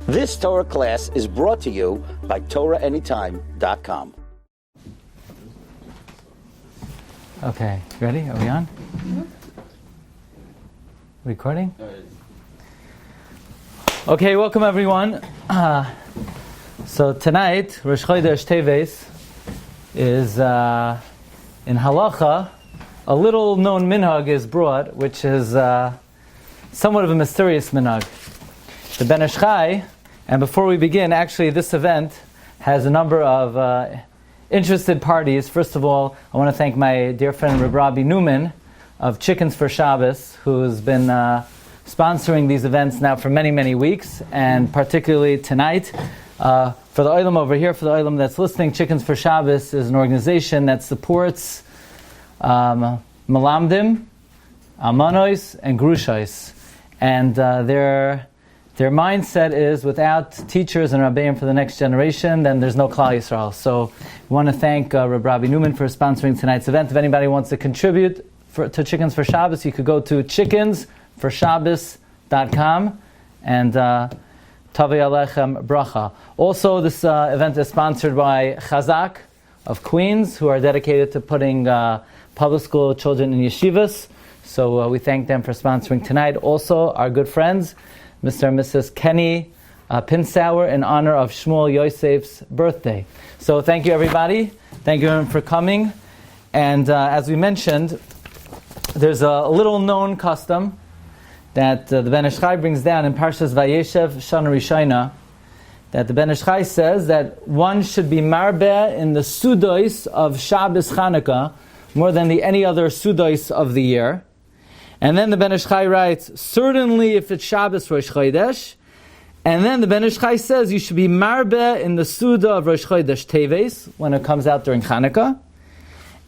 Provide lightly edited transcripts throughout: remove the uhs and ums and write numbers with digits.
This Torah class is brought to you by TorahAnytime.com. Okay, ready? Are we on? Mm-hmm. Recording? Okay, welcome everyone. So tonight, Rosh Chodesh Teves is in Halacha. A little known minhag is brought, which is somewhat of a mysterious minhag. The Ben Ish Chai, and before we begin, actually this event has a number of interested parties. First of all, I want to thank my dear friend Rabbi Newman of Chickens for Shabbos, who's been sponsoring these events now for many, many weeks, and particularly tonight. For the Olam over here, for the Olam that's listening, Chickens for Shabbos is an organization that supports Malamdim, Almanois, and Grushais. And their mindset is without teachers and Rabbeim for the next generation, then there's no Klal Yisrael. So we want to thank Rabbi Newman for sponsoring tonight's event. If anybody wants to contribute to Chickens for Shabbos, you could go to chickensforshabbos.com and Tavei Alechem Bracha. Also, this event is sponsored by Chazak of Queens, who are dedicated to putting public school children in yeshivas. So we thank them for sponsoring tonight. Also, our good friends, Mr. and Mrs. Kenny Pinsauer, in honor of Shmuel Yosef's birthday. So thank you, everybody. Thank you for coming. And as we mentioned, there's a little known custom that the Ben Ish Chai brings down in Parshas Vayeshev Shana Rishayna, that the Ben Ish Chai says that one should be marbeh in the sudois of Shabbos Chanukah more than any other sudois of the year. And then the Ben Ish Chai writes, certainly if it's Shabbos Rosh Chodesh. And then the Ben Ish Chai says you should be marbeh in the Suda of Rosh Chodesh Teves when it comes out during Chanukah.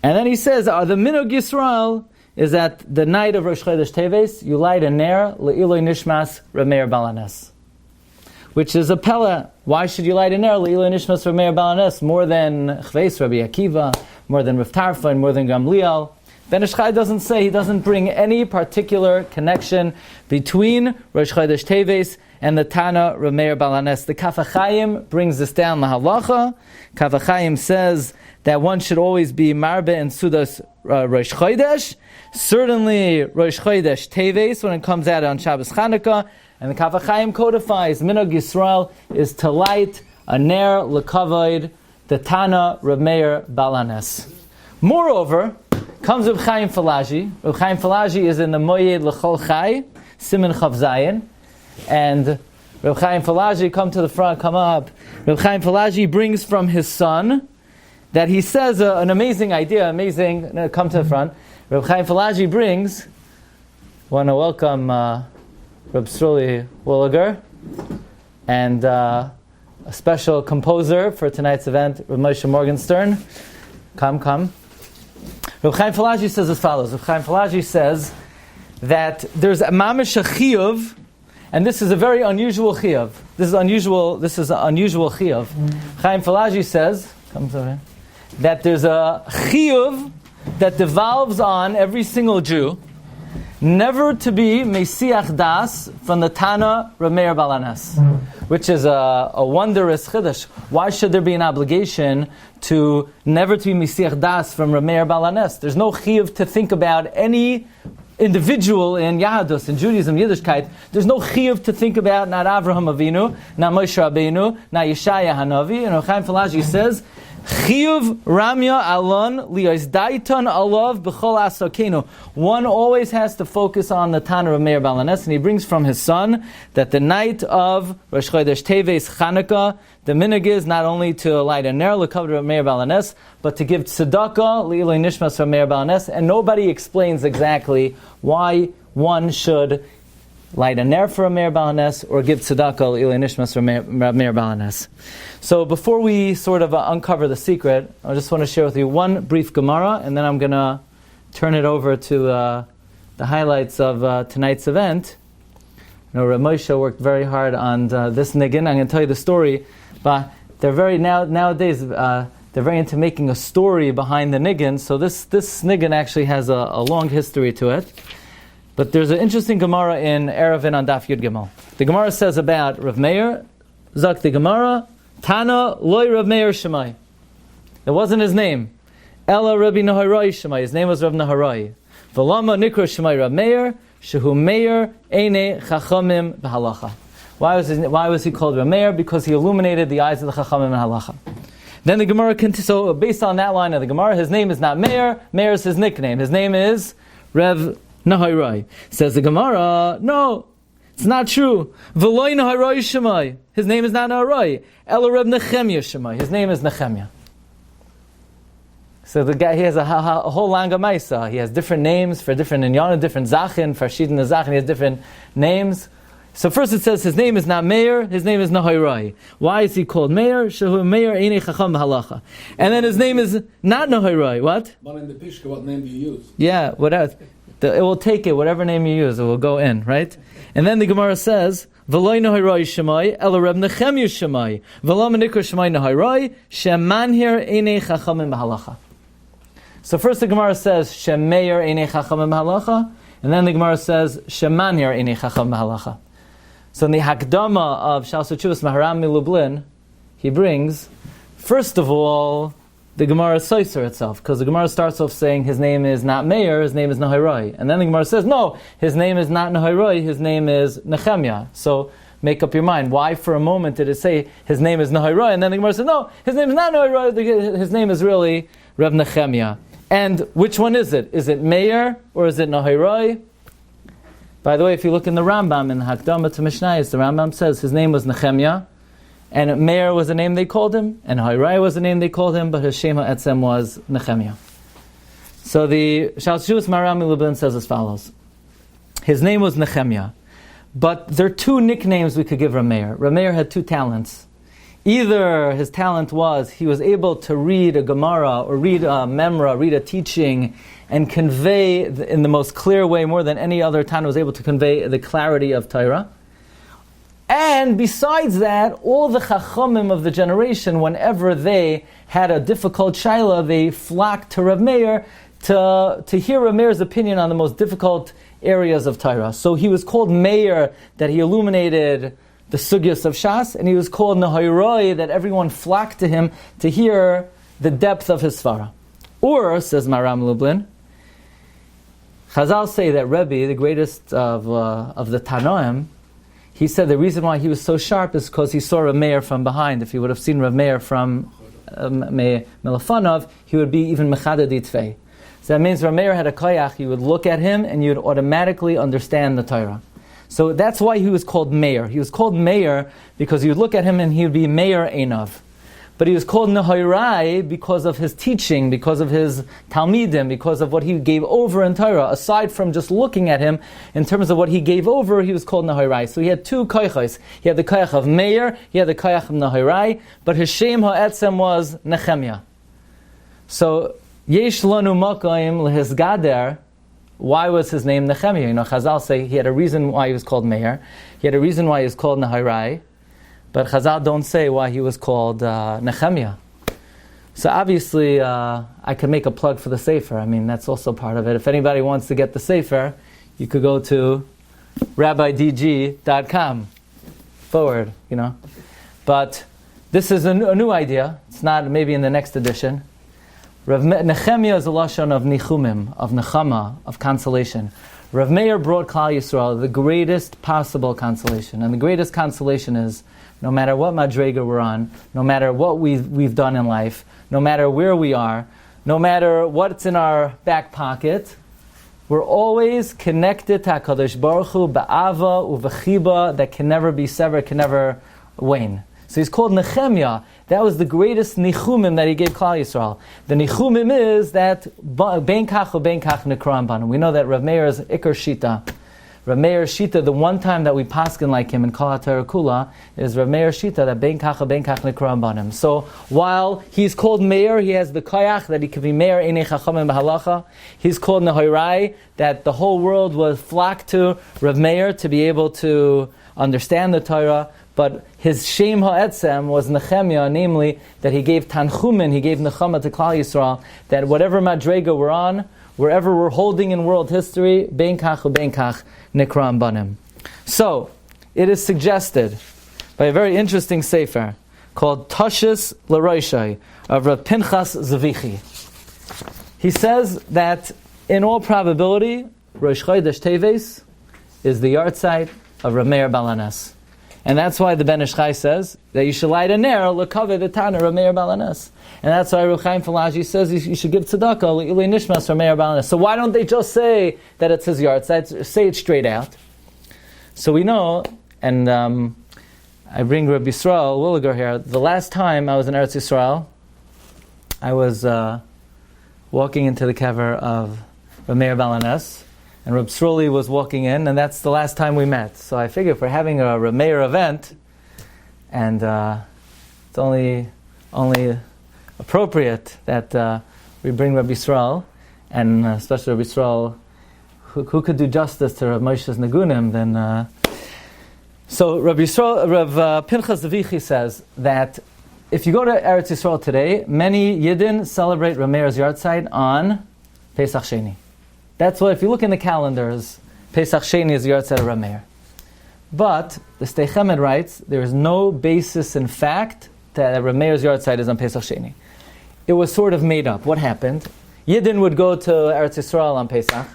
And then he says, the Minhag Yisroel is that the night of Rosh Chodesh Teves, you light a ner le'iloi nishmas Meir Balanes, which is a pella. Why should you light a ner le'iloi nishmas Meir Balanes more than Chveis Rabbi Akiva, more than Rav Tarfa, and more than Gamliel? Ben Ish Chai doesn't say, he doesn't bring any particular connection between Rosh Chodesh Teves and the Tana Rav Meir Balanes. The Kaf HaChaim brings this down the halacha. Kaf HaChaim says that one should always be marbe and sudas Rosh Chodesh. Certainly Rosh Chodesh Teves when it comes out on Shabbos Chanukah. And the Kaf HaChaim codifies Minhag Yisrael is to light a ner lekavod the Tana Rav Meir Balanes. Moreover, comes Reb Chaim Falaji. Reb Chaim Falaji is in the Moyed L'chol Chai, Siman Chav Zayin. And Reb Chaim Falaji, come to the front, come up. Reb Chaim Falaji brings from his son that he says an amazing idea, come to the front. Reb Chaim Falaji brings, want to welcome Reb Yisroel Wulliger, and a special composer for tonight's event, Reb Moshe Morgenstern. Come. Reb Chaim Falaji says as follows. Reb Chaim Falaji says that there's a mamish chiyuv, and this is a very unusual chiyuv. This is an unusual chiyuv. Chaim Falaji says, comes over here, that there's a chiyuv that devolves on every single Jew, never to be mesiach das from the Tana Rav Meir Balanes, which is a wondrous chiddush. Why should there be an obligation to never to be mesiach das from Rav Meir Balanes? There's no chiyuv to think about any individual in Yahadus, in Judaism, Yiddishkeit. There's no chiyuv to think about not Avraham Avinu, not Moshe Rabbeinu, not Yeshaya Hanavi. And Chaim Falaji says, Chiyuv Ramya Alon Liyos Daiton Alav B'chol Asokenu. One always has to focus on the Tana of Meir Balanes, and he brings from his son that the night of Rosh Chodesh Teves Chanukah, the minhag is not only to light a ner l'kavod of Meir Balanes, but to give tzedakah l'iloi nishmas of Meir Balanes, and nobody explains exactly why one should light a ner for a Meir Balanes or give tzedakah l'iloi nishmas for Meir Balanes. So before we sort of uncover the secret, I just want to share with you one brief Gemara, and then I'm going to turn it over to the highlights of tonight's event. You know, Rabbi Moshe worked very hard on this niggin. I'm going to tell you the story, but they're very nowadays they're very into making a story behind the niggin. So this niggin actually has a long history to it. But there's an interesting Gemara in Erevin on Daf Yud Gimel. The Gemara says about Rav Meir, Zak the Gemara, Tana loy Rav Meir Shemai. It wasn't his name. Ella Rabbi Naharai Shemai. His name was Rav Naharai. V'lama nikra Shemai Rav Meir, shehu Meir eine chachamim b'halacha. Why was he called Rav Meir? Because he illuminated the eyes of the chachamim in halacha. Then the Gemara continues. So based on that line of the Gemara, his name is not Meir. Meir is his nickname. His name is Rav Naharai. Says the Gemara, no, it's not true. V'loi Naharai Shemai. His name is not Naharai. Ela Rav Nechemya Shemai. His name is Nechemya. So the guy, he has a whole langa maisa. He has different names for different inyana, different zachin, for shidin and zachin. He has different names. So first it says his name is not Meir, his name is Naharai. Why is he called Meir? Shehu Meir einei chacham halacha. And then his name is not Naharai. What? But in the Pishka, what name do you use? Yeah, what else? It will take it, whatever name you use, it will go in, right? And then the Gemara says, V'loi Naharai Shemai, Ela Reb Nechemya Shemai, V'lama Nikra Shemai Naharai, Shemanhir einei chachamim halacha. So first the Gemara says, Shemeir einei chachamim halacha, and then the Gemara says, Shemanhir einei chachamim halacha. So in the Hakdama of Shalsa Chuvas Maharam Milublin, he brings, first of all, the Gemara Soiser itself, because the Gemara starts off saying his name is not Meir, his name is Naharai. And then the Gemara says, no, his name is not Naharai, his name is Nechemya. So make up your mind. Why for a moment did it say his name is Naharai? And then the Gemara says, no, his name is not Naharai, his name is really Reb Nechemya. And which one is it? Is it Meir or is it Naharai? By the way, if you look in the Rambam, in the Hakdama to Mishnayos, the Rambam says his name was Nechemya, and Meir was the name they called him, and Naharai was the name they called him, but his Shem HaEtzem was Nechemya. So the Shalshus Marami Lublin says as follows. His name was Nechemya, but there are two nicknames we could give Rameir. Rameir had two talents. Either his talent was he was able to read a Gemara or read a Memra, read a teaching, and convey in the most clear way, more than any other Tana was able to convey the clarity of Torah. And besides that, all the Chachamim of the generation, whenever they had a difficult shaila, they flocked to Rav Meir to hear Rav Meir's opinion on the most difficult areas of Torah. So he was called Meir, that he illuminated the sugyas of Shas, and he was called Naharai, that everyone flocked to him to hear the depth of his svara. Or, says Maram Lublin, Chazal say that Rebbe, the greatest of the Tanoim, he said the reason why he was so sharp is because he saw Rav Meir from behind. If he would have seen Rav Meir from Melafanov, he would be even Mechada Ditvei. So that means Rav Meir had a koyach, you would look at him and you would automatically understand the Torah. So that's why he was called Meir. He was called Meir because you would look at him and he would be Meir Einav. But he was called Naharai because of his teaching, because of his Talmidim, because of what he gave over in Torah. Aside from just looking at him, in terms of what he gave over, he was called Naharai. So he had two koyachos. He had the koyach of Meir, he had the koyach of Naharai, but his Shem HaEtzem was Nechemya. So, Yesh lanu makayim lehizgader. Why was his name Nechemya? You know, Chazal say he had a reason why he was called Meir. He had a reason why he was called Naharai. But Chazal don't say why he was called Nechemya. So obviously, I could make a plug for the Sefer. I mean, that's also part of it. If anybody wants to get the Sefer, you could go to rabbidg.com forward, you know. But this is a new idea. It's not maybe in the next edition. Nechemya is a lashon of nichumim, of nechama, of consolation. Rav Meir brought Klal Yisrael the greatest possible consolation. And the greatest consolation is, no matter what madrega we're on, no matter what we've done in life, no matter where we are, no matter what's in our back pocket, we're always connected to HaKadosh Baruch Hu, ba'ava u'v'chiba, that can never be severed, can never wane. So he's called Nechemya. That was the greatest nichumim that he gave Klal Yisrael. The nichumim is that ben kach u ben kach nekram banu. We know that Rav Meir's ikar shita. Rav Meir's shita, the one time that we paskin like him in Kol HaTorah Kula, is Rav Meir's shita that ben kach u ben kach nekram banu. So while he's called Meir, he has the koyach that he could be Meir einei chachamim b'halacha. He's called Naharai, that the whole world was flocked to Rav Meir to be able to understand the Torah. But his Shem HaEtzem was Nechemya, namely that he gave Tanchumin, he gave Nechama to Klal Yisrael, that whatever madrega we're on, wherever we're holding in world history, ben kach u ben kach nikram banim. So, it is suggested by a very interesting sefer called Tashis L'Roishai of Rav Pinchas Zavichi. He says that in all probability, Rosh Chodesh Teves is the Yahrtzeit of Rav Meir Balanes. And that's why the Ben Ish Chai says that you should light a ner l'kavod the Tana Rav Meir Balanes. And that's why Rav Chaim Falaji says you should give tzedakah l'ilui nishmas Rav Meir Balanes. So why don't they just say that it's his Yahrtzeit? Say it straight out. So we know, and I bring Rabbi Yisroel Wulliger here. The last time I was in Eretz Yisrael, I was walking into the kever of Rav Meir Balanes, and Reb Sroli was walking in, and that's the last time we met. So I figured if we're having a Rav Meir event, and it's only appropriate that we bring Rabbi Yisroel, and especially Rabbi Yisroel, who could do justice to Rav Moshe's Nagunim, then... So Rav Pinchas Zavichi says that if you go to Eretz Yisrael today, many Yidden celebrate Rav Meir's Yahrtzeit on Pesach Sheni. That's what, if you look in the calendars, Pesach Sheni is the Yahrtzeit of Rav Meir. But the Sdei Chemed writes there is no basis in fact that Rav Meir's Yahrtzeit is on Pesach Sheni. It was sort of made up. What happened? Yidden would go to Eretz Yisrael on Pesach.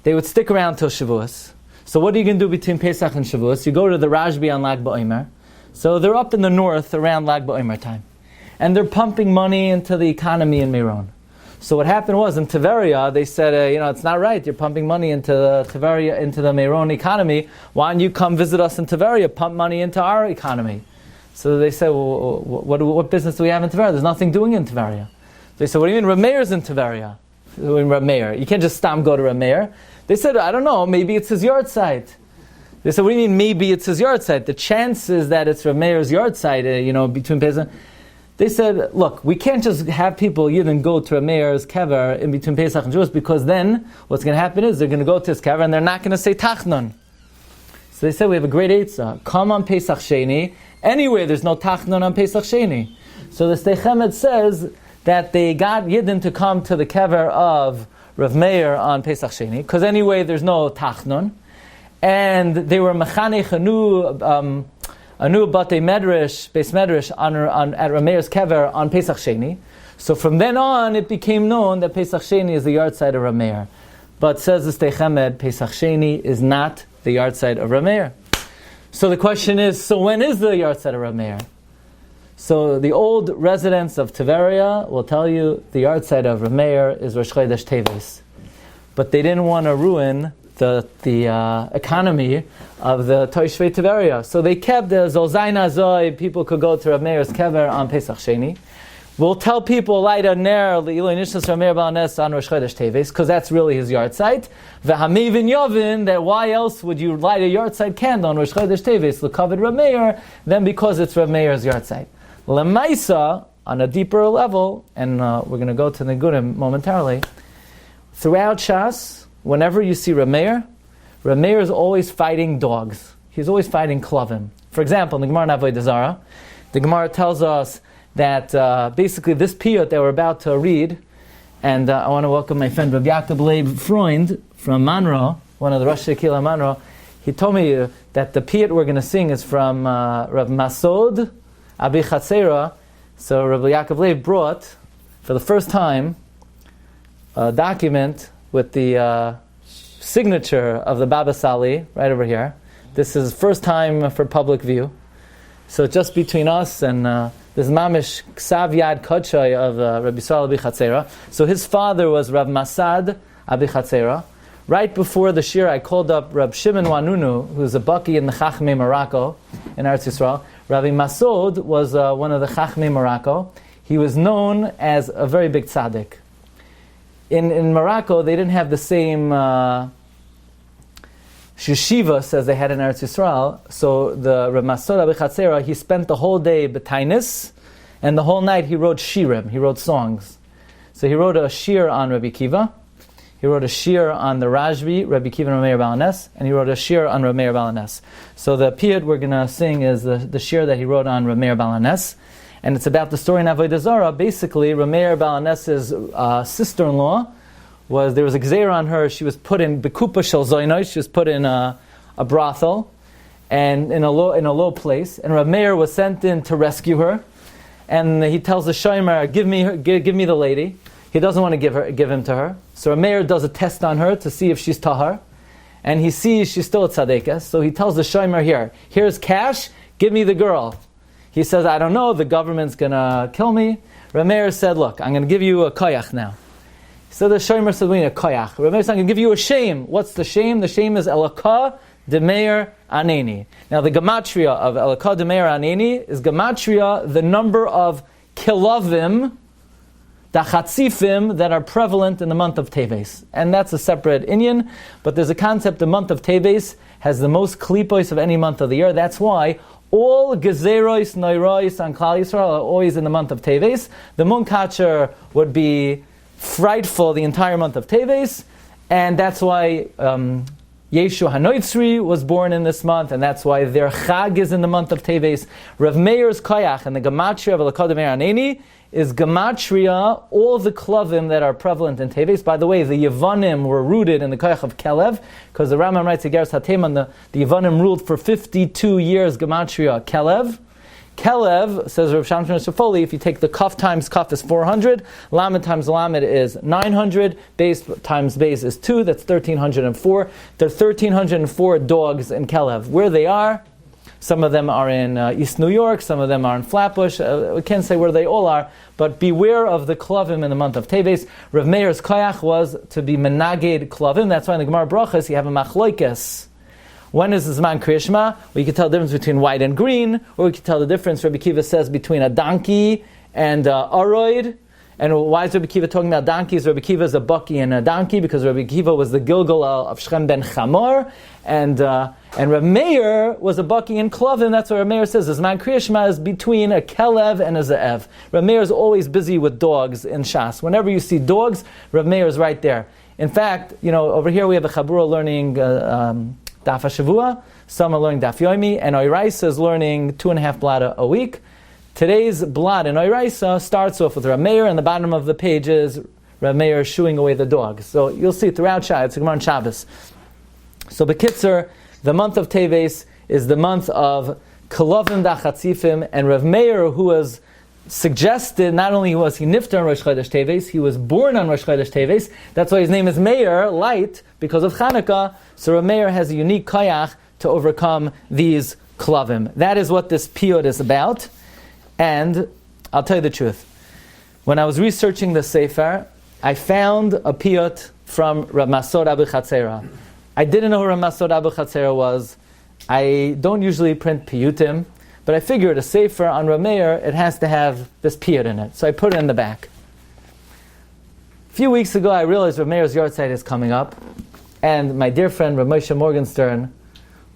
They would stick around till Shavuos. So what are you going to do between Pesach and Shavuos? You go to the Rashbi on Lag BaOmer. So they're up in the north around Lag BaOmer time. And they're pumping money into the economy in Meron. So what happened was, in Tiveria, they said, it's not right. You're pumping money into Tiveria, into the Meron economy. Why don't you come visit us in Tiveria, pump money into our economy? So they said, well, what business do we have in Tiveria? There's nothing doing in Tiveria. They said, what do you mean Rav Meir's in Tiveria? Rav Meir. You can't just go to Rav Meir. They said, I don't know, maybe it's his Yahrtzeit. They said, what do you mean maybe it's his Yahrtzeit? The chances that it's Rav Meir's Yahrtzeit, between Pesach. They said, look, we can't just have people Yidden go to Rav Meir's kever in between Pesach and Shavuos, because then what's going to happen is they're going to go to his kever and they're not going to say Tachnon. So they said, we have a great Eitzah. Come on Pesach Sheni. Anyway, there's no Tachnon on Pesach Sheni. So the Sdei Chemed says that they got Yidden to come to the kever of Rav Meir on Pesach Sheni, because anyway there's no Tachnon, and they were mechanech a new batei medrash, beis medrash at Rav Meir's kever on Pesach Sheni. So from then on it became known that Pesach Sheni is the Yahrtzeit of Rav Meir. But says the Sdei Chemed, Pesach Sheni is not the Yahrtzeit of Rav Meir. So the question is, so when is the Yahrtzeit of Rav Meir? So the old residents of Tiveria will tell you the Yahrtzeit of Rav Meir is Rosh Chodesh Teves. But they didn't want to ruin the economy of the Toshvei Tiveria. So they kept the Zolzaina Zoi, people could go to Rav Meir's kever on Pesach Sheni. We'll tell people, light a ner, l'ilui nishnas Rav Meir Balanes on Rosh Chodesh Teves, because that's really his Yahrtzeit. V'hamevin yovin, that why else would you light a Yahrtzeit candle on Rosh Chodesh Teves, l'kavod Rav Meir, then because it's Rav Meir's Yahrtzeit. Lemaisa, on a deeper level, and we're going to go to the Negurim momentarily, throughout Shas, whenever you see Rav Meir is always fighting dogs. He's always fighting klavim. For example, in the Gemara in Avodah Zarah, the Gemara tells us that basically this piyut that we're about to read, and I want to welcome my friend Rabbi Yaakov Leib Freund from Monroe, one of the Rosh Kehillah Monroe. He told me that the piyut we're going to sing is from Rav Masod Abi Chatzera. So Rabbi Yaakov Leib brought, for the first time, a document with the signature of the Baba Sali, right over here. This is first time for public view. So just between us and this Mamish Ksav Yad Kodshai of Rabbi Yisroel Abi Chatzera. So his father was Rav Masad Abi Chatzera. Right before the Shiur, I called up Rab Shimon Wanunu, who's a Baki in the Chachmei Morocco in Eretz Yisrael. Rabbi Masud was one of the Chachmei Morocco. He was known as a very big tzaddik. In Morocco, they didn't have the same yeshivas as they had in Eretz Yisrael. So the Reb Masud Abi Chatzera, he spent the whole day b'tainis, and the whole night he wrote shirim, he wrote songs. So he wrote a shir on Rabbi Kiva, he wrote a shir on the Rashbi, Rabbi Kiva and Rav Meir Balanes, and he wrote a shir on Rav Meir Balanes. So the piyut we're going to sing is the shir that he wrote on Rav Meir Balanes, and it's about the story in Avodah Zarah. Basically, Rav Meir Balanes' sister-in-law, there was a gzeira on her. She was put in bekupa shel zoynoi. She was put in a brothel, and in a low place. And Rabbi Meir was sent in to rescue her. And he tells the shomer, give me the lady. He doesn't want to give him to her. So Rabbi Meir does a test on her to see if she's tahar. And he sees she's still a tzaddikas. So he tells the shomer, here's cash, give me the girl. He says, I don't know, the government's going to kill me. Rabbi Meir said, look, I'm going to give you a koyach now. So the shomer said, we need a koyach. Rabbi Meir said, I'm going to give you a shame. What's the shame? The shame is elakah de Meir aneni. Now the gematria of elakah de Meir aneni is gematria, the number of kilavim, dachatzifim, that are prevalent in the month of Teves. And that's a separate inyan, but there's a concept, the month of Teves has the most klipos of any month of the year. That's why all gezeros, noiros on Klal Yisrael are always in the month of Teves. The Munkatcher would be frightful the entire month of Teves, and that's why Yeshu HaNoitzri was born in this month, and that's why their Chag is in the month of Teves. Rav Meir's Koyach and the Gematria of Elakah Meir Aneni is Gematria, all the Klavim that are prevalent in Teves. By the way, the Yevanim were rooted in the Koyach of Kelev, because the Rambam writes in Yahrtzeit the Yevanim ruled for 52 years Gematria Kelev. Kelev, says Rav Shamshon Shafoli, if you take the Kaf times Kaf is 400, Lamed times Lamed is 900, Beis times Beis is 2, that's 1,304. There are 1,304 dogs in Kelev. Where they are, some of them are in East New York, some of them are in Flatbush. We can't say where they all are, but beware of the Klavim in the month of Teves. Rav Meir's Koyach was to be Menaged Klavim. That's why in the Gemara Brachas you have a Machloikes. When is the Zman Kriyas Shema? Well, you can tell the difference between white and green, or you can tell the difference, Rabbi Kiva says, between a donkey and aroid. And why is Rabbi Kiva talking about donkeys? Rabbi Kiva is a bucky and a donkey, because Rabbi Kiva was the Gilgal of Shechem ben Chamor, and Rabbi Meir was a bucky and Klavim. That's what Rabbi Meir says. The Zman Kriyas Shema is between a Kelev and a Ze'ev. Rabbi Meir is always busy with dogs in Shas. Whenever you see dogs, Rabbi Meir is right there. In fact, over here we have a Chabura learning Daf HaShavua, some are learning Daf Yomi, and Oiraisa is learning 2.5 blad a week. Today's blad in Oiraisa starts off with Rav Meir, and the bottom of the page is Rav Meir shooing away the dog. So you'll see throughout Shabbos, it's a Gemara on Shabbos. So Bekitzer, the month of Teves is the month of Kalovim Dachatzifim, and Rav Meir, who was suggested, not only was he nifter on Rosh Chodesh Teves, he was born on Rosh Chodesh Teves. That's why his name is Meir, light, because of Chanukah. So Rav Meir has a unique koyach to overcome these klavim. That is what this piyut is about. And I'll tell you the truth. When I was researching the Sefer, I found a piyut from Rav Masod Abu Chatzera. I didn't know who Rav Masod Abu Chatzera was. I don't usually print piyutim, but I figured a sefer on Rav Meir, it has to have this piyut in it. So I put it in the back. A few weeks ago, I realized Rav Meir's Yahrtzeit is coming up, and my dear friend Rav Moshe Morgenstern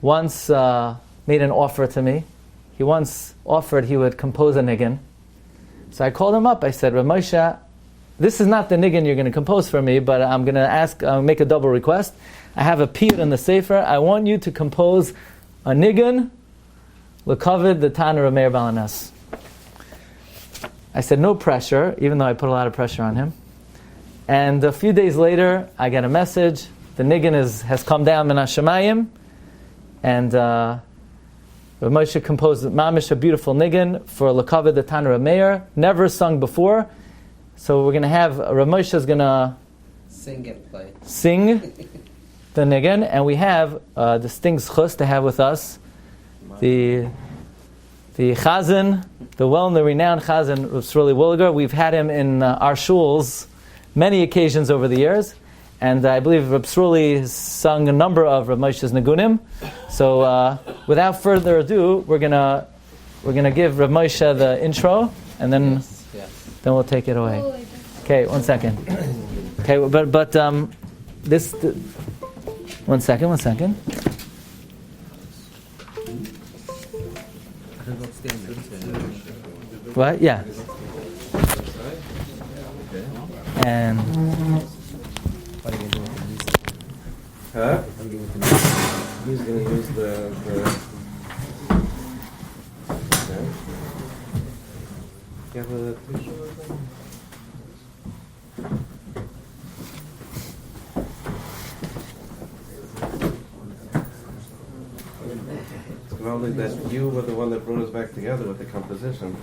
once made an offer to me. He once offered he would compose a niggin. So I called him up. I said, Rav Moshe, this is not the niggin you're going to compose for me, but I'm going to make a double request. I have a piyut in the sefer. I want you to compose a niggin L'kavod the Tana of Meir Balanas. I said no pressure, even though I put a lot of pressure on him. And a few days later, I get a message. The niggin has come down min hashamayim, and Rav Moshe composed mamish a beautiful niggin for L'kavod the Tana of Meir, never sung before. So we're going to have Rav Moshe is going to sing the niggin, and we have distinct zchus to have with us the chazan, the well-known, renowned chazan, Yisroel Wulliger. We've had him in our shuls many occasions over the years, and I believe Reb Yisroel has sung a number of Rav Moshe's nigunim. So, without further ado, we're gonna give Rav Moshe the intro, and then then we'll take it away. Okay, 1 second. Okay, but this. 1 second. What? Yeah. And what are you going to do with these? Huh? He's going to use the okay. You have a tissue or something? probably that you were the one that brought us back together with the composition.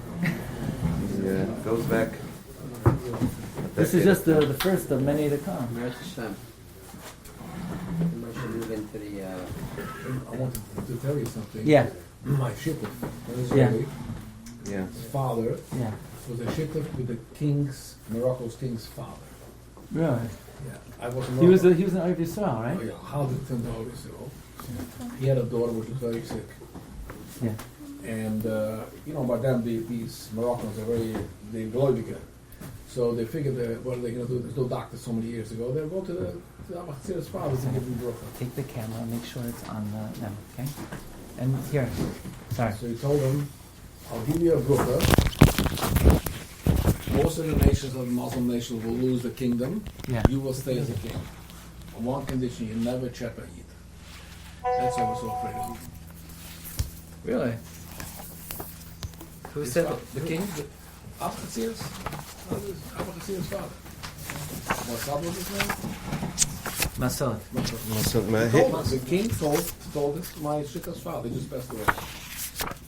It goes back. This is just the first of many to come. Meir Hashem. We should move into the. I wanted to tell you something. Yeah. My shituf, an Israeli, Yeah. his father Yeah. was a shituf with the Morocco's king's father. Really? Yeah, I was in He was Morocco. an Arab Yisroel, right? Oh, yeah, how did it know Yisroel? He had a daughter which was very sick. Yeah. And, by then these Moroccans are they're Wulliger. So they figured, what are they going to do? There's no doctor so many years ago. They'll go to the Yahrtzeit father to give him bracha. Take the camera, make sure it's on them, okay? And here, sorry. So he told him, I'll give you a bracha. Most of the nations of the Muslim nations will lose the kingdom. Yeah. You will stay as a king. On one condition, you never check a yid. That's why I was so afraid of you. Really? Who said that? The king? Abchatzir's father. What's up with his name? Masud. The king told my shittas father, he just passed away.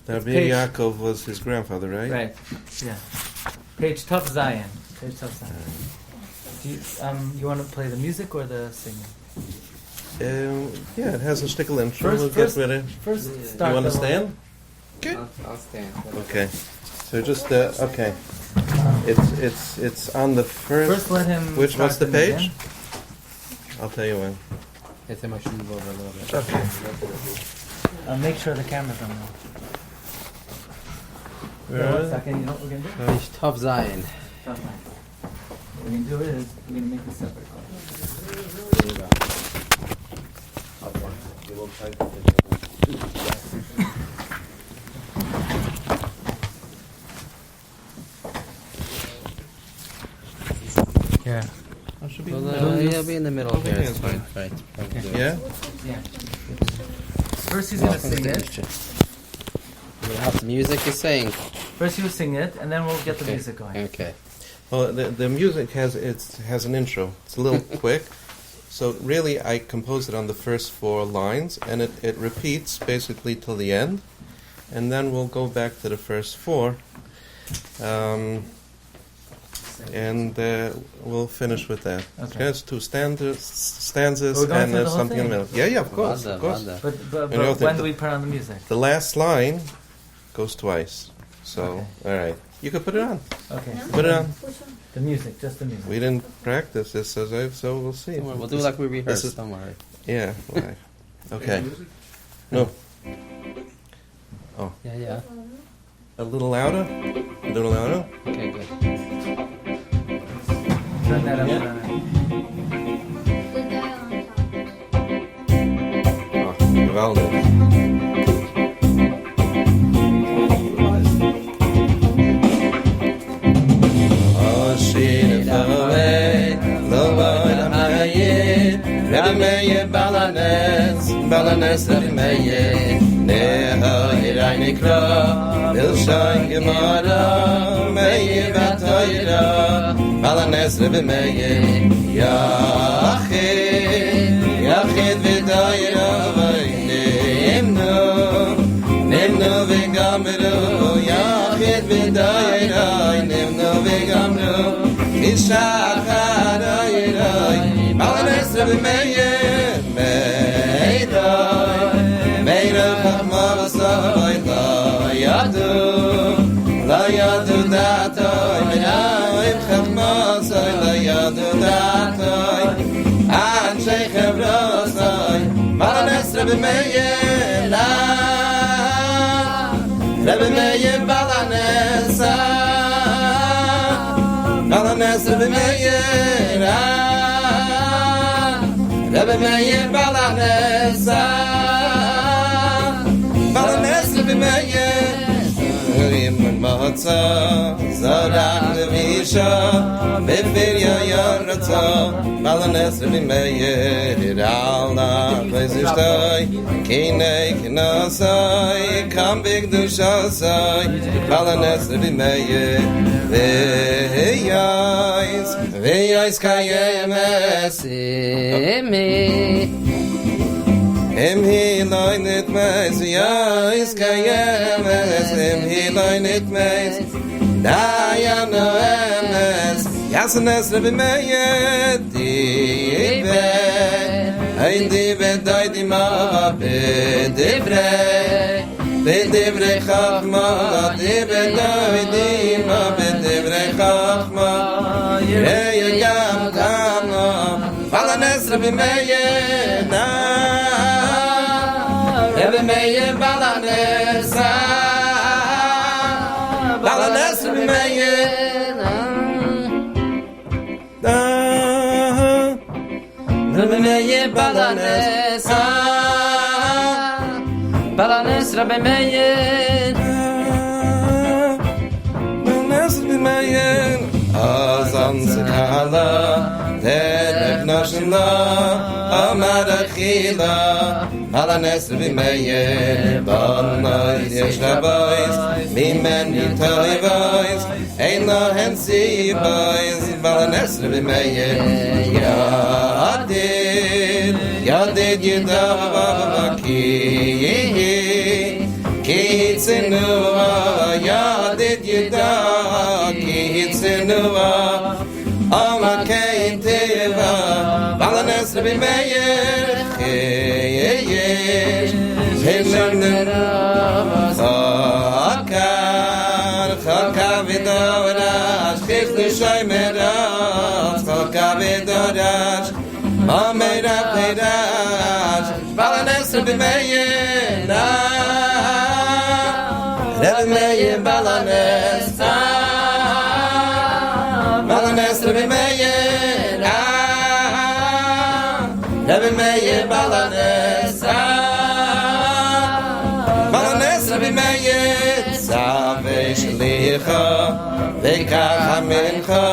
Rabbi Page. Yaakov was his grandfather, right? Right. Yeah. Page Tuf Zion. Page Tuf Zion. Do you want to play the music or the singing? Yeah, it has a stickle intro. First- We'll first- get ready. First, You start. want to the- stand? Okay. I'll stand. Okay. So just okay. It's on the first. First, let him. What's start the page? again. I'll tell you when. I think I should move over a little bit. Okay. Make sure the camera's on. Where One is it? second. You know what we're gonna do? Page Tov Zion. What we're gonna do is we're gonna make a separate call. Yeah. Well, he'll be in the middle Okay, here. it's It's fine. Right. Probably good. Yeah. Yeah. First he's gonna sing it. We'll have the music is saying. First he will sing it, and then we'll get the Okay. music going. Okay. Well, the music has an intro. It's a little quick. So really, I composed it on the first 4 lines, and it repeats basically till the end, and then we'll go back to the first 4, and we'll finish with that. Okay. It's 2 stanzas We're going and through the whole something in the thing? middle. Yeah, of course, Wanda, of course. Wanda. But And you'll when think do we put on the music? The last line goes twice. So, Okay. all right, you could put it on. Okay. Put it on. The music, just the music. We didn't practice this, so we'll see. Don't worry, we'll do like we rehearsed. is- Don't worry. Yeah. Right. Okay. Music? No. Yeah, yeah. A little louder. A little louder. Okay, good. Turn that up. Oh, geweldig. Oh, shit, away, Lord, Rebbe Meir, Balanes, Rebbe Meir, Neha, Iranikra, Bilshan, Gemara, Meir, Batoira, Balanes, Rebbe Meir, Yachid, Vidaira, Nimno, Vigamru, Yachid, Vidaira, Nimno, Vigamru, Ishachar, Balanes, Rebbe Meir, Meir, Chachma, V'Soy, La Yadu, Datoy, Meir, Chachma, V'Soy, La Yadu, Datoy, Anshe Chevrosoy, Balanes, Rebbe Meir, Rebbe Meir, Balanes, Balanes, Rebbe Meir, Rebbe Meir, Balanes, Balanes, Rebbe Meir, Yim Matzah, Zoran Levisha, Befirya Yahrtzeit, Balanes Rebbe Meir, Allah Bezishtoi, Kinei Kinasai, Kam Bigdushasai, Balanes Rebbe Meir, Veyais Kayem Esimi, Im Hiloi nit meis, ja, is kayemes. Im Hiloi nit meis, da ya no emes. Yasenes Rebbe Meir, dibe. Ein dibe doi di ma bedivre. Bedivre chachma, dibe doi di ma bedivre chachma. Yeh gam kama, balanes Rebbe Meir, na. Rebbe Meir balanes, balanes Rebbe Meir, na. Rebbe Meir balanes, balanes Rebbe Meir, balanes Rebbe Meir. Azan Zekala, Terek Noshla, Amar Achila, Balanes Rebbe Meir, Balnais Yesh Rabbeis, Mimen Yitali Bois, Ein Lohen Si Bois, Balanes Rebbe Meir, Yadid Yidava Ki Tzinua, Yadid Yidava Ki Tzinua, Amakein Teva, Balanes Rebbe Meir, Chaka Vidorash, Chifli Shoymerash, Chaka Vidorash, Ameira Peirash, Balanes Rebbe Meir, Rebbe Meir Balanes, Balanes Rebbe Meir, Rebbe Meir Balanes, Balanes Rebbe Meir, Zavei Shlicha, Veikach HaMincha,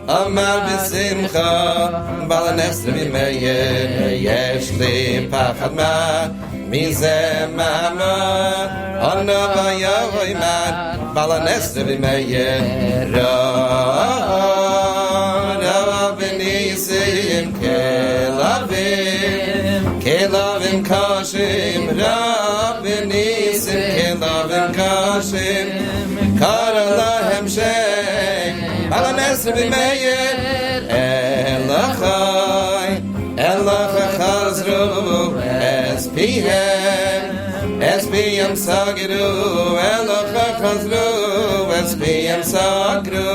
Amar B'Simcha, Balanes Rebbe Meir, Yesh Li Pachad Ma, Mizeh Mama, Ono Vayoy Man, Balanes Rebbe Meir, Rav B'Nisim Kelavim Kashim, Rav B'Nisim Kelavim Kashim, Kara Lahem Shem, Balanes Rebbe Meir, Elachai Chazru, Espiyam Sagiru, Elachai Chazru, Espiyam Sagru,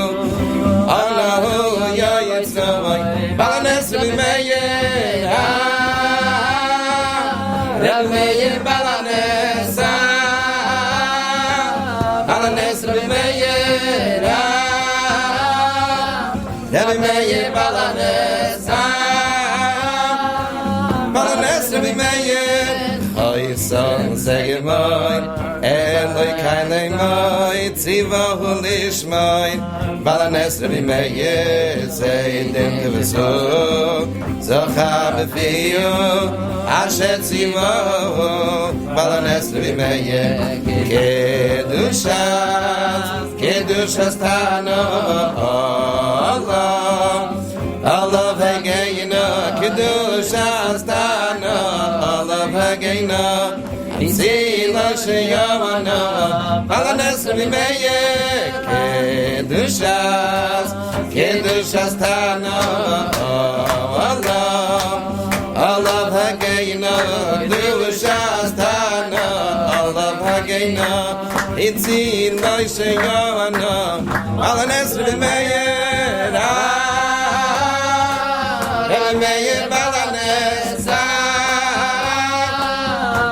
Allahu Yahrtzeit, Balanes Rebbe Meir, Rebbe Meir Balanes, Balanes Rebbe Meir, Rebbe Meir Balanes, Balanes Rebbe Meir, Choyson Zegemoi, Eloi Kainei Moi, Tzivahu Lishmoi, Balanes Rebbe Meir, Zeidim Kevesu, Zocha Befiyu, Asher Tzivahu, Balanes Rebbe Meir, Kedushas Tano, Allah Vegayna, Kedushas Tano, Allah Vegayna, Zila Sheyavana, Balanes Rebbe Meir, Kedushas Tano, Allah Vegayna, Kedushas Tano, Allah Vegayna, Zila Sheyavana, Balanes Rebbe Meir, Rebbe Meir Balanes,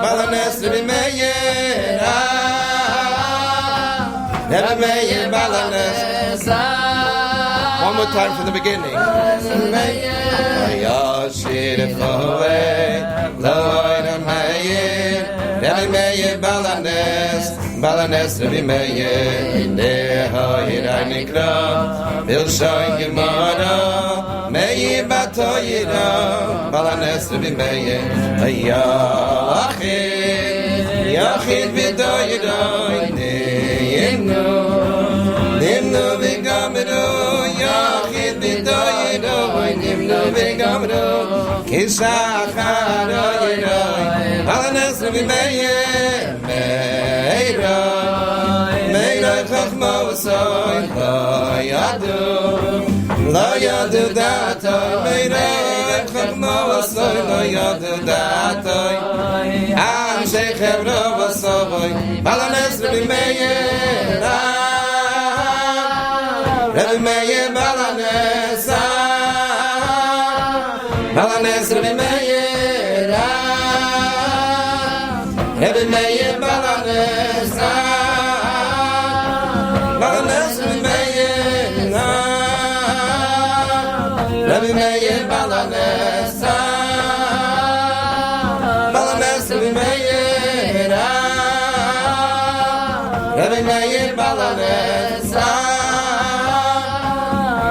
Balanes Rebbe Meir, Rebbe Meir Balanes. One more time from the beginning. Yashir Chowei, Lo'oidam Hayir, Rebbe Meir Balanes, Balanes Rebbe Meir, Nehoyir Nikra, Bilshoy Gemara, Meir Batoyira, Balanes Rebbe Meir, Yachid V'Doyira, Nimnu V'Gamru, Yachid V'Doyira, Nimnu V'Gamru, Kishachar Oyira, Balanes Rabbi Meir, Meir, Meir Chachma V'Soy, Lo Yadu Datoy, Meir Chachma V'Soy, Lo Yadu Datoy, Anshe Chevro V'Soy, Balanes Rabbi Meir, Rabbi Meir Balanes, Balanes Rabbi Meir, Rabbi Meir Balanes, Balanes Rabbi Meir, Rabbi Meir Balanes, Balanes Rabbi Meir, Rabbi Meir Balanes,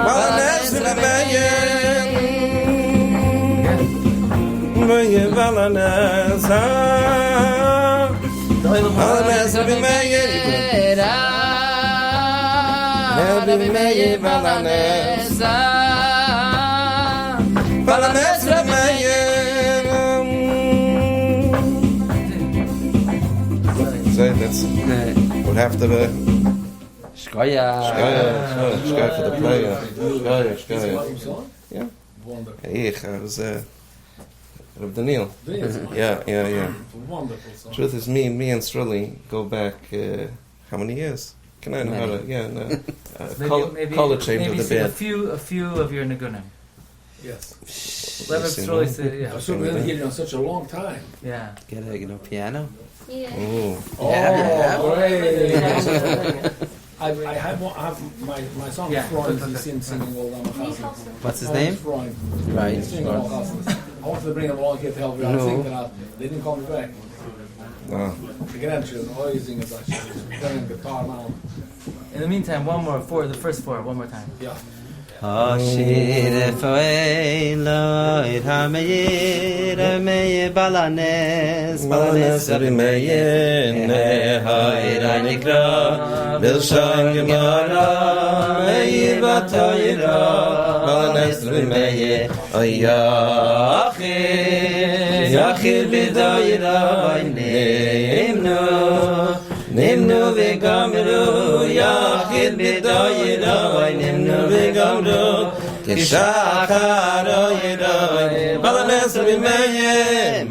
Balanes Rabbi Meir, Meir Balanes, Balanes Rabbi Meir, Rabbi Meir Balanes, Balanes Rabbi Meir. So that's would have to be Shkoya for the player. Shkoya. Yeah. Wonderful. I was Reb Daniel. Yeah. Wonderful song. Truth is, me and Strully go back how many years? Can I know how to? Yeah, no. Color change of the band. A few of your nigunim. Yes. Rebbe Strully said, I yeah. was so glad to hear you on such a long time. Yeah. Get a piano. Yeah. Ooh. Great. I have my son Yeah. Freund, he's singing all down my house. What's his name? Freund. Right. He's singing all houses. I wanted to bring him along here to help you out sing that. They didn't call me back. Oh. The grandchildren, all he's singing is like he's playing guitar now. In the meantime, the first four, one more time. Yeah. Ashir foei loid ha-meir meir balanes Rabbi Meir, Nehair Nikra, Bilshan Gemara, Meir Batoyra, Balanes Rabbi Meir, Yachir B'Doyra, Nimnu v'gamru, Yachir B'Doyra, Nimnu v'gamru, Kishachar Oyra, Balanes Rabbi Meir,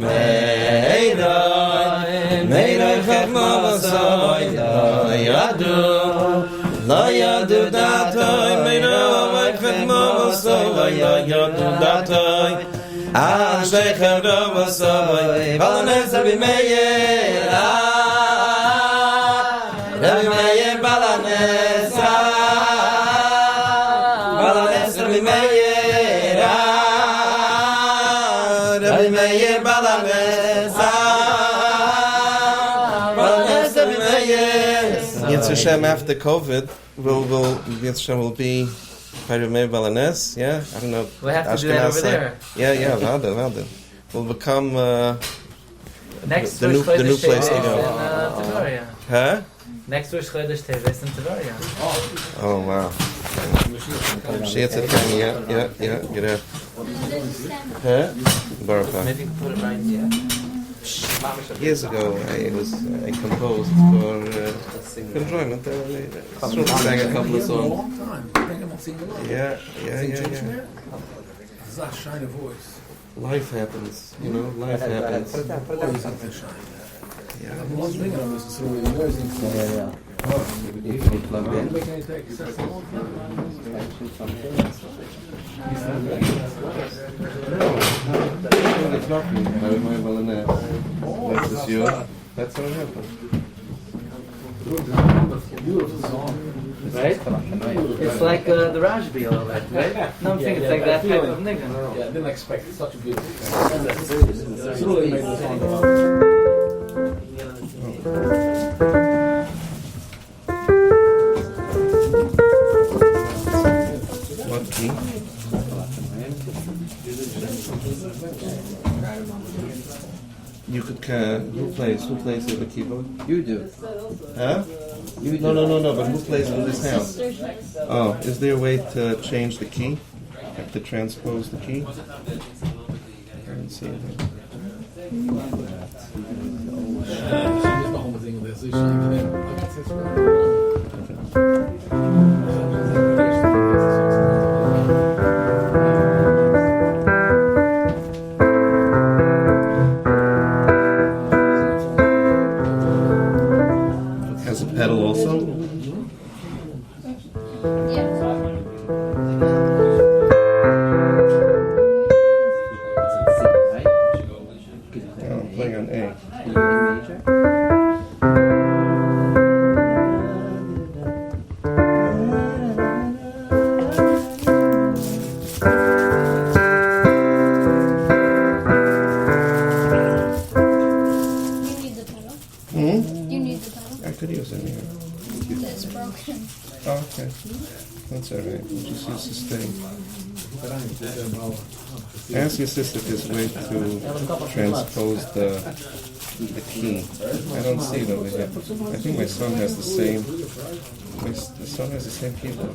Meir Chachma V'Soy, Lo Yadu Datoy, Meir Chachma V'Soy, Lo Yadu Datoy, Anshe Chevro V'Soy, Balanes Rabbi Meir, Rabbi Meir Balanes, Balanes Rabbi Meir, Rabbi Meir Balanes, Balanes Rabbi Meir. Yetzer Hashem after COVID Yetzer Hashem will be Rabbi Meir Balanes. Yeah, I don't know. We'll have to do that over there. Yeah, Valda. Will become Next the new place to go. Huh? Next Rosh Chodesh Teves in Tavaria. Oh wow. Yeah, get up. Huh? Baruch. Maybe you can put it right here. Years ago, I composed for enjoyment. I sang a couple of A songs. long time. I think I'm singing a lot. Yeah. That shiny voice. Life happens, life happens. Always have to shine. Yeah. I'm not bringing on this through the noise. If you plug in. It's not me. Rabbi Meir Balanes. That's just you. That's how it happened. Beautiful song. Right? It's like the Rajbi a little bit, right? No, I'm thinking it's like that type of nigga. Yeah, I didn't expect such a beautiful song. It's really made the song. What key? You could who plays on the keyboard? You do. Huh? You do. No, but who plays in this house? Oh, is there a way to change the key? Have to transpose the key? I haven't seen it. ist noch unbedingt, das ist Has a pedal also. I'm playing on A. You need the pedal. I could use it here. It's broken. Oh, okay. That's all right. We'll just use this thing. Ask your sister if there's a way to transpose the key. I don't see it over here. I think my son has the same. The son has the same keyboard.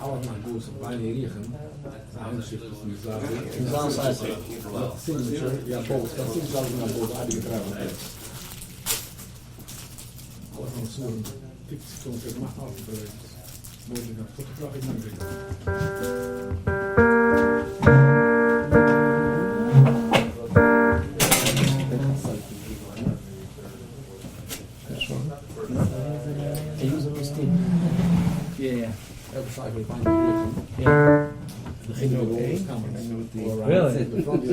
Our man goes by the region. Signature, yeah, both. That's 6,000 on both. I didn't grab it. I was on soon. Tips to the math out of the photographic memory. Which one? Yeah. Every side will find the region. Yeah. The thing will always come. Really? The front is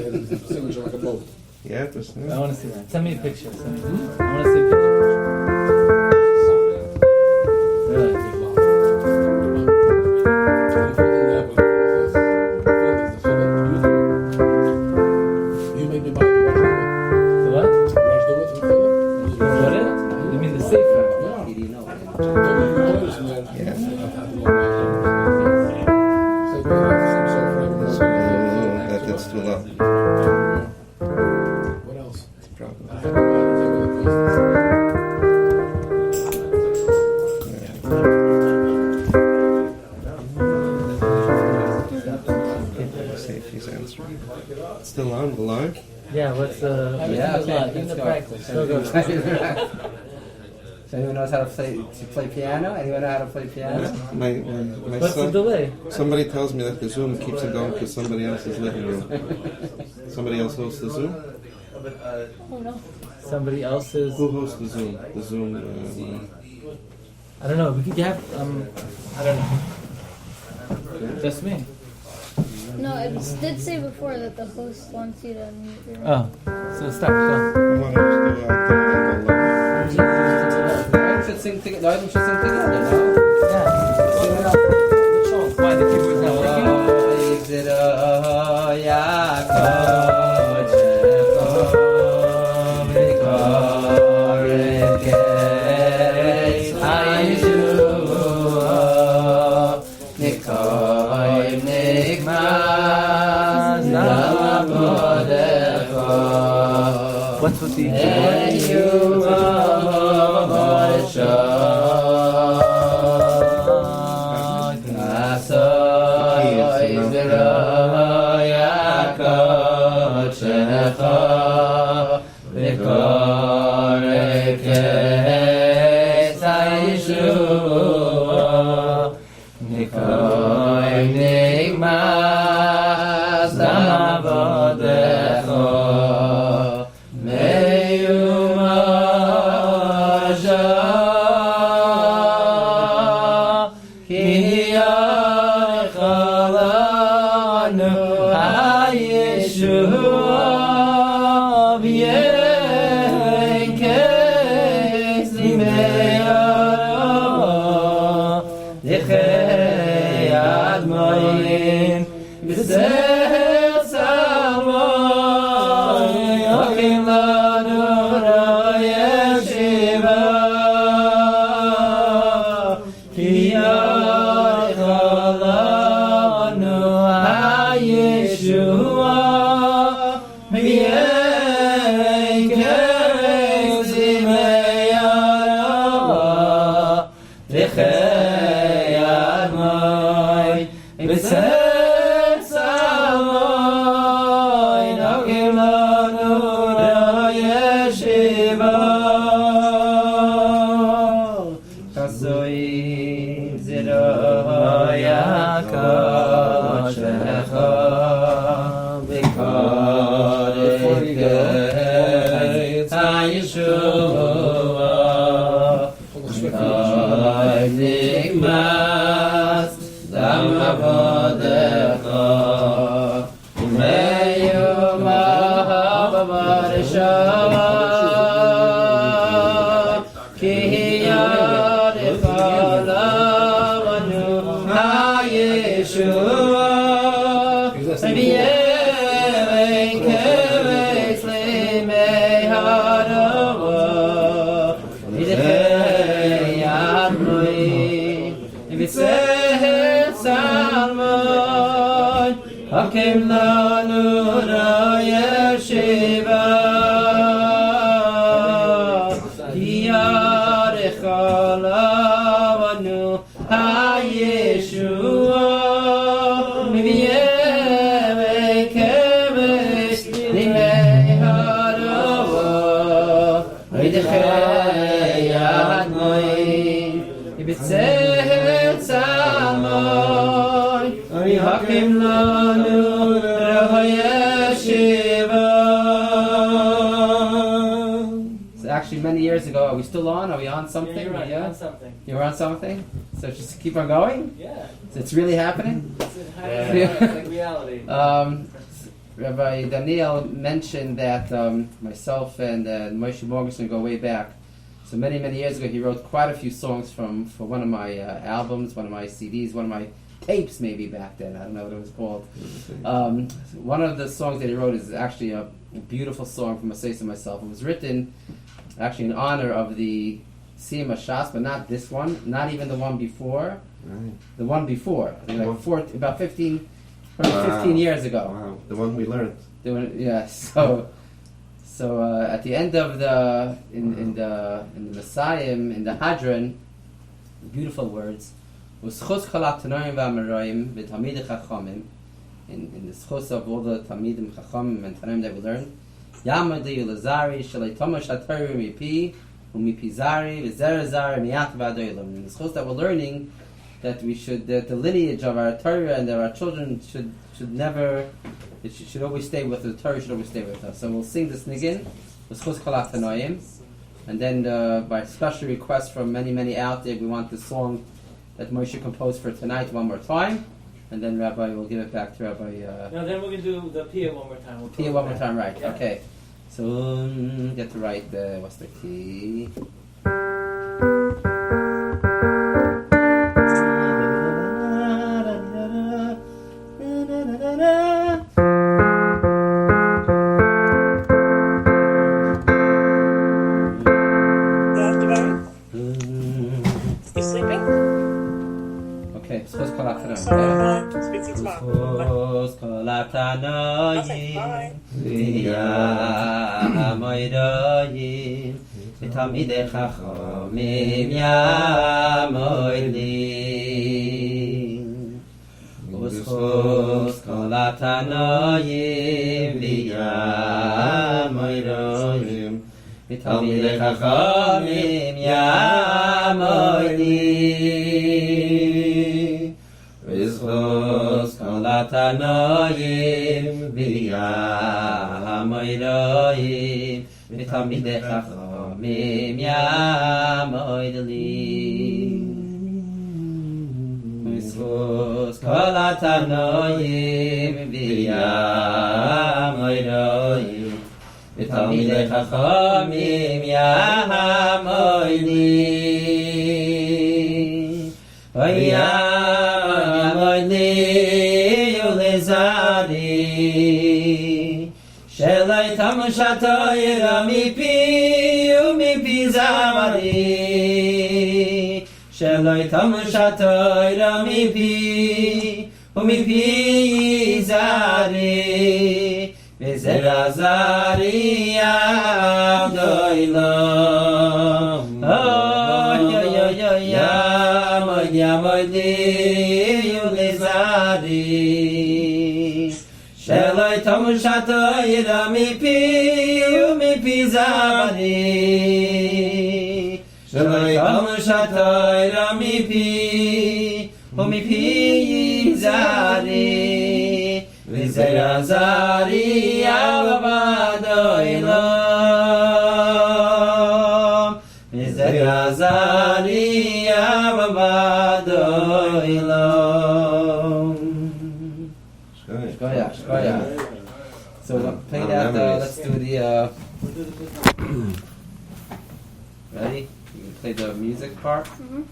signature like a boat. Yeah, this I want to see that. Send me a picture. I want to see a picture. Really? You made me buy the The what? What it? You mean the safer? That's too loud. What else? Probably. Let's see if he's answering. It's still on the line? Yeah, what's the... Yeah, okay. Give the Let's go. practice. Go, go. So anyone knows how to play piano? Anyone know how to play piano? My What's the son. delay? Somebody tells me that the Zoom keeps it going to somebody else's living room. Somebody else hosts the Zoom? Oh no. Somebody else's... Who hosts the Zoom? The Zoom. I don't know. We could have... I don't know. Just me. No, it did say before that the host wants you to mute your mic. Oh. So stop. Go. I want to just do it out there. Everyone should sing together. Everyone should sing together, no? Yeah. Which song? Why the keyboard's not What's with the Rebbe. Hakim lanu raya shiva Yarecha lavanu ha-yeshua Mivyeve keves limei harava Oidechei admoin Ibitzeh tzalmoi Hakim lanu raya shiva. So actually many years ago, are we still on? Are we on something? Yeah, you're right, yeah? on something. You're on something? So just keep on going? Yeah. So it's really happening? It's like reality. Rabbi Daniel mentioned that myself and Moshe Morgenstern go way back. So many years ago, he wrote quite a few songs for one of my albums, one of my CDs, one of my tapes maybe back then. I don't know what it was called. One of the songs that he wrote is actually a beautiful song from Moshe and myself. It was written actually in honor of the Siyum Shas, but not this one, not even the one before. Right. The one before, I think about 15 years ago. Wow, the one we learned. Yeah, so at the end of the in the Messiah, in the Hadron, beautiful words. In the schus of all the Talmidim Chachamim and Tanaim that we learned, Yamadi Ulazari Shalei Tomash Hatari Mipi Umipi Zari V'Zer Zari Miyat V'Adoilam. In the schus that we're learning that we should that the lineage of our Torah and our children should never, it should always stay with the Torah, should always stay with us. So we'll sing this niggun, Schus Chalat Tanoim, and then by special request from many out there, we want the song that Moshe composed for tonight one more time, and then Rabbi will give it back to Rabbi. No, then we're going to do the Pia one more time. Pia one more time, right? Yeah. Okay. So get to write what's the key? You sleeping? Okay, Schus Chalat Fine. Speak to you tomorrow. Schus Chalat Okay, bye. Moidoyin, Tamidei Chachamim Yamoidin. Uschus Kol Atanoyim V'Yamoidoyin, Tamidei Chachamim Yamoidin. Uschus Kol Atanoyim V'Yamoidoyin, Tamidei Chachamim Yamoidin. Uschus Kol Atanoyim V'Yamoidoyin, Tamidei Chachamim Yamoidin. Yamoidin Ulezadi Shelai Tamushatoira Mipi Umipi Zamari Shelai Tamushatoira Mipi Umipi Zari V'Zera Zari Abdoilam. Yamoidi Ulezari Shelai Tamushatoira Mipi Umipi Zamari Shelai Tamushatoira Mipi Umipi Zari V'Zera Zari Avadoilam. V'Zera Zari Avadoilam. Shkoyach. So play that, let's do the, ready? You can play the music part? Mm-hmm.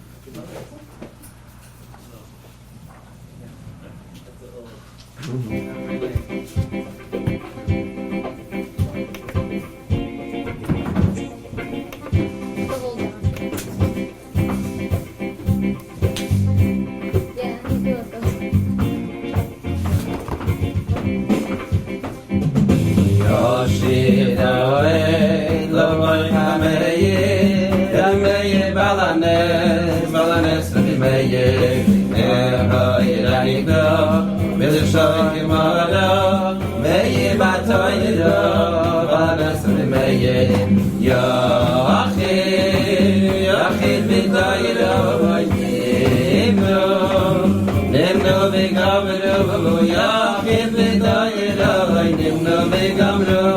Milishon Gemara, Meir Batoyra, Vanas Meir, Yachid B'Toyra, Nimno V'Gamro, Yachid B'Toyra, Nimno V'Gamro,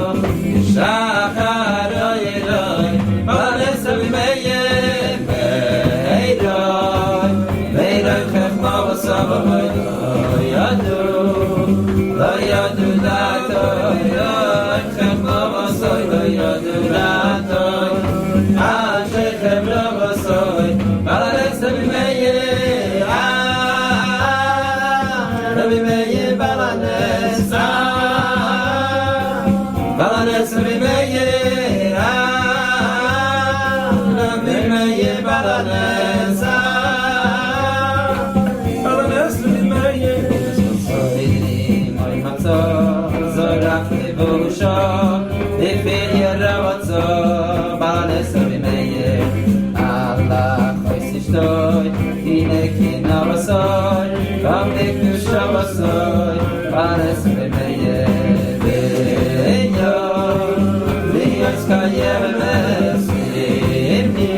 Shachar Oyroi, Vanas Meir, Meir Chechma V'Savoy, La yadu latoy, chemla vasoy, la yadu latoy, ashechem la vasoy, balanes Rabbi Meir, Rabbi Meir balanes, balanes Rabbi Meir, Rabbi Meir balanes, balanes Rabbi Meir. Zorach lebusha, lefir yeravotzo, balanes Rabbi Meir. Allah choisishtoy, hine kinavasoy, kam lekusha vasoy, balanes Rabbi Meir. Ve'yo, ve'yos kayeves, imni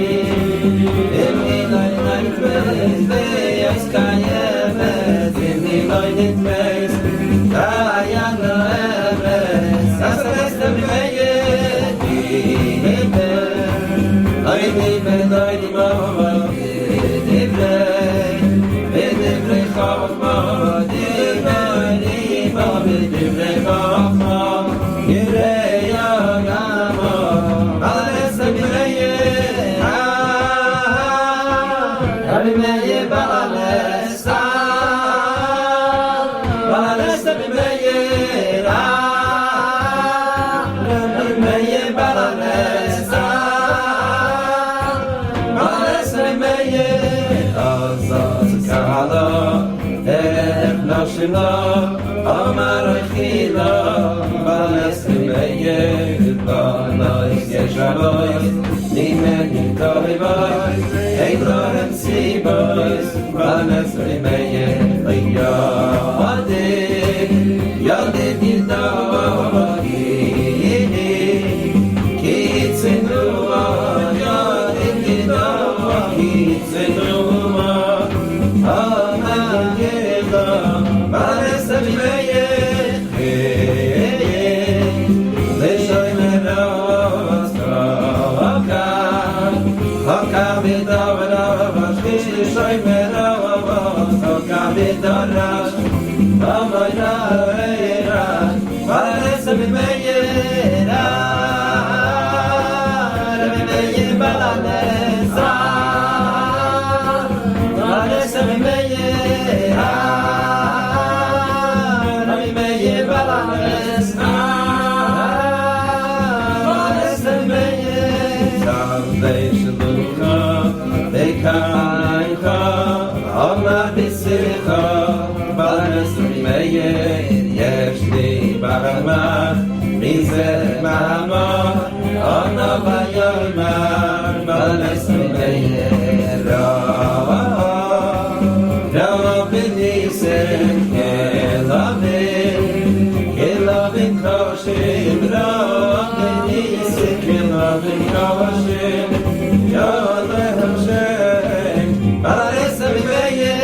loy nitbeis, ve'yos kayeves, imni loy nitbeis. Ayana Eves, Asares Rabbi Meir, Divrei Chachma, Divrei Chachma, Yirei Yagama, Balanes Rabbi Meir, Rabbi Meir Balanes, Balanes Rabbi Meir, Rabbi Meir Balanes, Balanes Rabbi Meir, Azaz Kala, Erech Nashila, Amar Echila, Balanes Rabbi Meir, Balanes Yeshabois, Nimen Yitohibois, Eidrohem Sibois, Balanes Rabbi Meir, Yadid Yidohi, Kitzinua, Yadid Yidohi, Kitzinua, Amen Yeda, Balanes Rabbi Meir, Lishoy Meros, Chokah V'Davarash, Lishoy Meros, Chokah V'Davarash, Amayra, Balanes Rabbi Meir, Rabbi Meir Balanes, Balanes Rabbi Meir, Rabbi Meir Balanes, Balanes Rabbi Meir. Salvation Luka, Beikaika, Amar B'Siricha, Balanes Rabbi Meir, Yeshli Baramah, Rizeh Mahamah, Ana Vayoymar, Balanes Rabbi Meir, Rabbi Nisim, Kelavim Koshim, Rabbi Nisim, Kelavim Koshim, Yodeh Hashem, Balanes Rabbi Meir,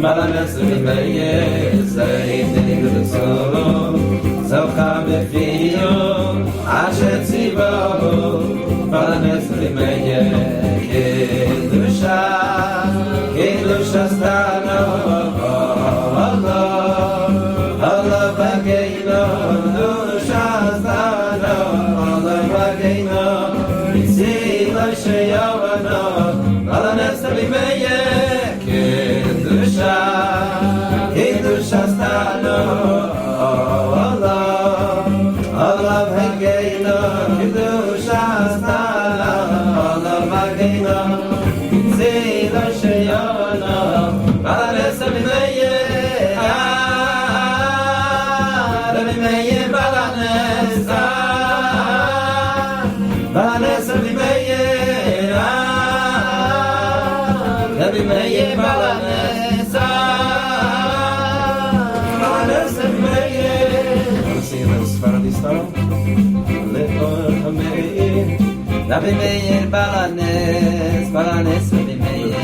Balanes Rabbi Meir, Zaytin Glatstein, Zocha B'Fiyo, Asher Tzivahu, Balanes Rabbi Meir, Kedusha Stano, Allah Bageino, Rabbi Meir Balanes Rabbi Meir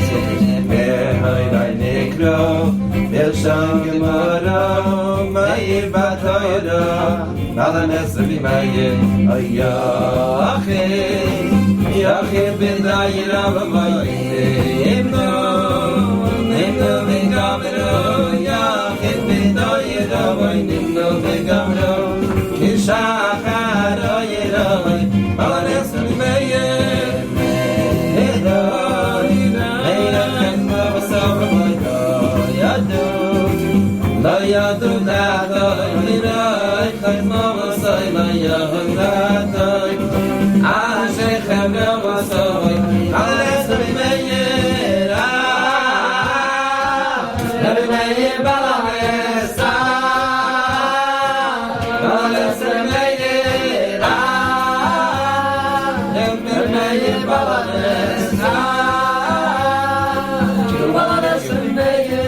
Meir Nekro Belsham Gemara Meir Batoira Balanes Rabbi Meir Yachid bin Dayir Rabbi Imno Vegamero Yachid bin Dayir Rabbi Imno Vegamero Kishachar Rabbi Balanes Rabbi Meir La yadu natoy, liray chayma vasay. La yadu natoy, ashechem gavasoy. Balanes Rabbi Meir, Rabbi Meir Balanes, Balanes Rabbi Meir, Rabbi Meir Balanes, Balanes Rabbi Meir.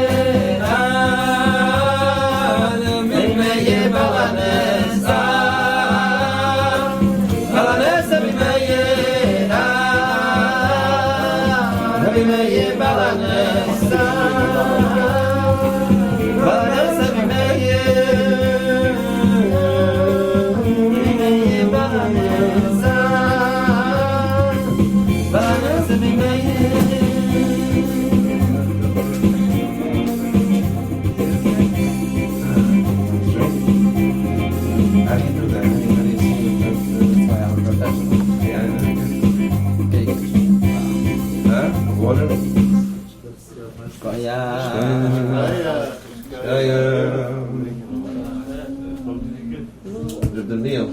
The meal.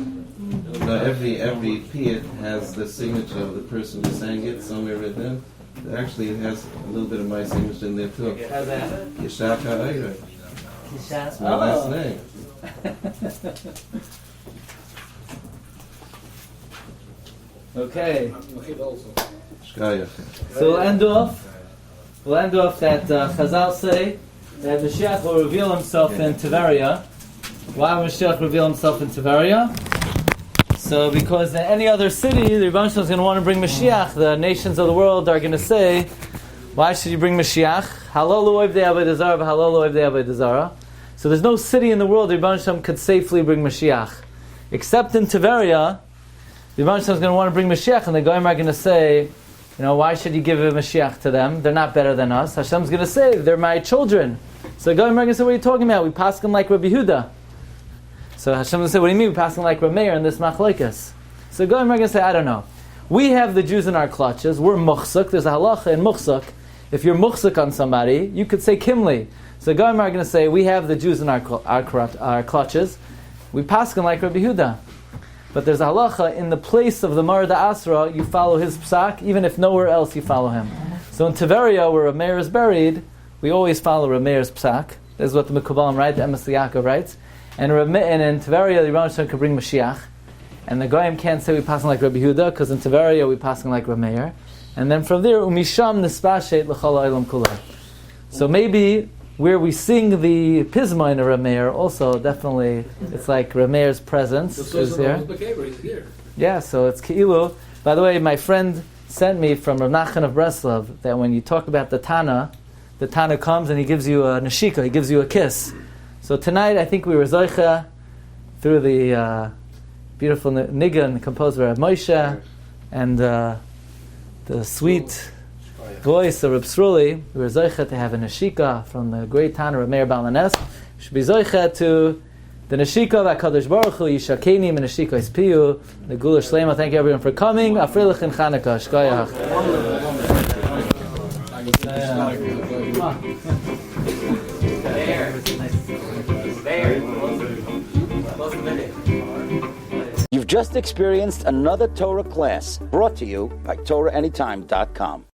Now every piyut has the signature of the person who sang it somewhere written. Actually, it has a little bit of my signature in there too. Yishaka Ayra. That's my last name. Okay. Shkayach. So we'll end off that Chazal say that Mashiach will reveal himself in Tiberia. Why will Mashiach reveal himself in Tiberia? So because in any other city, the Rebbe is going to want to bring Mashiach. The nations of the world are going to say, why should you bring Mashiach? Halal oivdei avodah zara, halal oivdei avodah zara. So there's no city in the world the Rebbe could safely bring Mashiach. Except in Tiberia, the Rebbe is going to want to bring Mashiach, and the Goyim are going to say, why should you give a Mashiach to them? They're not better than us. Hashem's going to say, they're my children. So the Goyim are going to say, what are you talking about? We pass them like Rabbi Huda. So Hashem will say, what do you mean? We're passing like Rabbi Meir in this machlokes. So Goyim are going to say, I don't know. We have the Jews in our clutches. We're muchsuk. There's a halacha in muchsuk. If you're muchsuk on somebody, you could say kimli. So Goyim are going to say, we have the Jews in our clutches. We pass them like Rabbi Huda. But there's a halacha, in the place of the Mar Asra, you follow his psak, even if nowhere else you follow him. So in Tiberia, where Rabbi Meir is buried, we always follow Rabbi Meir's psak. This is what the Mekubalim write, the Emes Yaakov writes. And in Tiberia, the Rebbe could bring Mashiach. And the Goyim can't say we passing like Rabbi Huda, because in Tiberia we passing like Rabbi Meir. And then from there, Umisham Nispashet L'chol Ha'olam Kulei. So maybe where we sing the Pisma in Rabbi Meir, also definitely, it's like Rabbi Meir's presence is here. Yeah, so it's Keilu. By the way, my friend sent me from Rav Nachman of Breslov that when you talk about the Tana comes and he gives you a neshika, he gives you a kiss. So tonight, I think we were Zoicha through the beautiful Nigun composed by Moshe and the sweet voice of Reb Sruli. We were Zoicha to have a neshika from the great Tana of Meir Balanes. We should be Zoicha to the neshika of HaKadosh Baruch Hu, Yishakeni, and neshika is Piyu, the Gula Shlema. Thank you everyone for coming. Afrilach in Chanukah. Shkoyach. You've just experienced another Torah class brought to you by TorahAnytime.com.